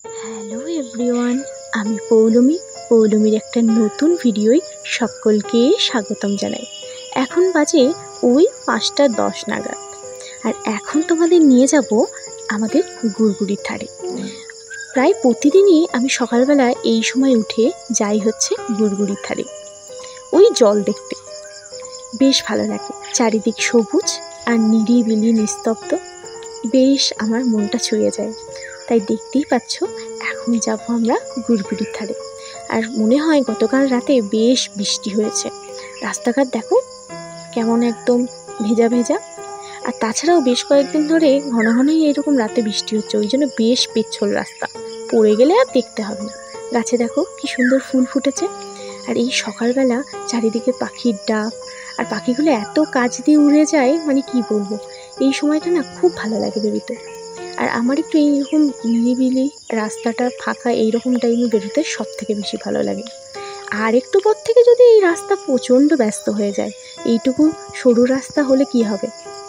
Hello everyone, আমি পৌলমীর একটা নতুন ভিডিওয় সকলকে স্বাগতম জানাই। এখন বাজে ওই 5:10 নাগাদ, আর এখন তোমাদের নিয়ে যাব আমাদের গুড়গুড়ির ধারে। প্রায় প্রতিদিনই আমি সকালবেলা এই সময় উঠে যাই হচ্ছে গুড়গুড়ির ধারে, ওই জল দেখতে। বেশ ভালো লাগে, চারিদিক সবুজ আর নিরিবিলি নিস্তব্ধ, বেশ আমার মনটা ছুঁয়ে যায়। তাই দেখতেই পাচ্ছ, এখন যাব আমরা গুড়গুড়ির ধারে। আর মনে হয় গতকাল রাতে বেশ বৃষ্টি হয়েছে। রাস্তাঘাট দেখো কেমন একদম ভেজা ভেজা। আর তাছাড়াও বেশ কয়েকদিন ধরে ঘন ঘনই এরকম রাতে বৃষ্টি হচ্ছে, ওই জন্য বেশ পিচ্ছিল রাস্তা, পড়ে গেলে আর দেখতে হবে না। গাছে দেখো কি সুন্দর ফুল ফুটেছে। আর এই সকালবেলা চারিদিকে পাখির ডাক, আর পাখিগুলো এত কাছ দিয়ে উড়ে যায়, মানে কি বলবো। এই সময়টা না খুব ভালো লাগে বেরোতে। আর আমার একটু এইরকম নিরিবিলি রাস্তাটা ফাঁকা এইরকম টাইমে বেরোতে সব থেকে বেশি ভালো লাগে। আর একটু পর থেকে যদি এই রাস্তা প্রচণ্ড ব্যস্ত হয়ে যায়, এইটুকু সরু রাস্তা হলে কি হবে,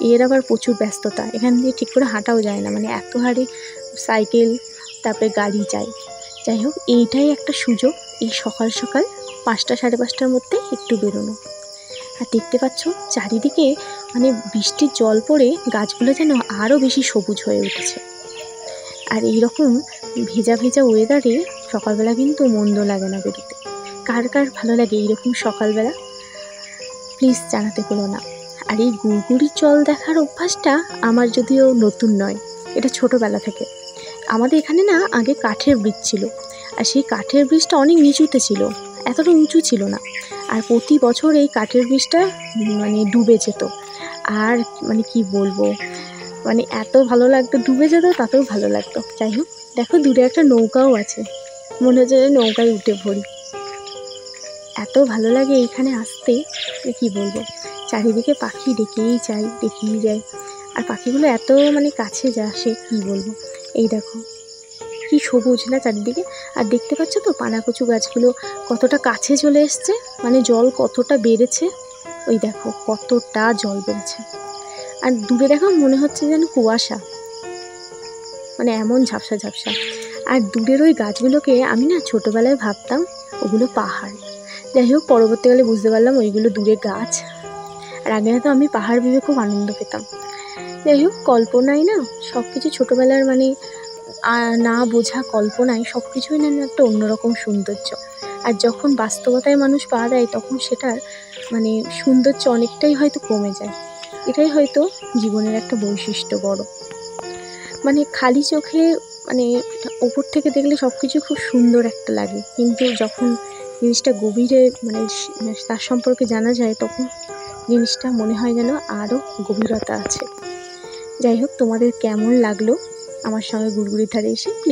এর আবার প্রচুর ব্যস্ততা, এখান দিয়ে ঠিক করে হাঁটাও যায় না, মানে এত হারে সাইকেল তারপরে গাড়ি যায়। যাই হোক, এইটাই একটা সুযোগ, এই সকাল সকাল 5টা সাড়ে 5টার মধ্যে একটু বেরোনো। আর দেখতে পাচ্ছ চারিদিকে মানে বৃষ্টির জল পড়ে গাছগুলো যেন আরও বেশি সবুজ হয়ে উঠেছে। আর এইরকম ভেজা ভেজা ওয়েদারে সকালবেলা কিন্তু মন্দ লাগে না বেরোতে। কার কার ভালো লাগে এইরকম সকালবেলা, প্লিজ জানাতে ভুলো না। আর এই গুড়গুড়ির জল দেখার অভ্যাসটা আমার যদিও নতুন নয়, এটা ছোটোবেলা থেকে। আমাদের এখানে না আগে কাঠের ব্রিজ ছিল, আর সেই কাঠের ব্রিজটা অনেক নিচুতে ছিল, এতটা উঁচু ছিল না। আর প্রতি বছর এই কাঠের ব্রিজটা মানে ডুবে যেত। আর মানে কি বলবো, মানে এত ভালো লাগতো, ডুবে যেত তাতেও ভালো লাগতো। যাই হোক, দেখো দূরে একটা নৌকাও আছে, মনে হচ্ছে নৌকায় উঠে পড়ি। এত ভালো লাগে এইখানে আসতে, কি বলবো। চারিদিকে পাখি ডেকেই যায়। আর পাখিগুলো এত মানে কাছে আসে, কি বলবো। এই দেখো কি সবুজ না চারিদিকে। আর দেখতে পাচ্ছ তো পানাকচু গাছগুলো কতটা কাছে চলে এসছে, মানে জল কতটা বেড়েছে। ওই দেখো কতটা জল বেড়েছে। আর দূরে দেখো মনে হচ্ছে যেন কুয়াশা, মানে এমন ঝাপসা ঝাপসা। আর দূরের ওই গাছগুলোকে আমি না ছোটোবেলায় ভাবতাম ওগুলো পাহাড়। যাই হোক, পরবর্তীকালে বুঝতে পারলাম ওইগুলো দূরে গাছ। আর আগে তো আমি পাহাড় ভেবে খুব আনন্দ পেতাম। যাই হোক, কল্পনায় না সব কিছু ছোটোবেলার মানে না বোঝা কল্পনায় সব কিছুই না একটা অন্যরকম সৌন্দর্য। আর যখন বাস্তবতায় মানুষ পা দেয়, তখন সেটার মানে সৌন্দর্য অনেকটাই হয়তো কমে যায়। এটাই হয়তো জীবনের একটা বৈশিষ্ট্য বড়। মানে খালি চোখে মানে ওপর থেকে দেখলে সব কিছু খুব সুন্দর একটা লাগে, কিন্তু যখন জিনিসটা গভীরে মানে তার সম্পর্কে জানা যায়, তখন জিনিসটা মনে হয় যেন আরও গভীরতা আছে। যাই হোক, তোমাদের কেমন লাগলো আমার সঙ্গে গুড়গুড়ির ধারে এসে প্লিজ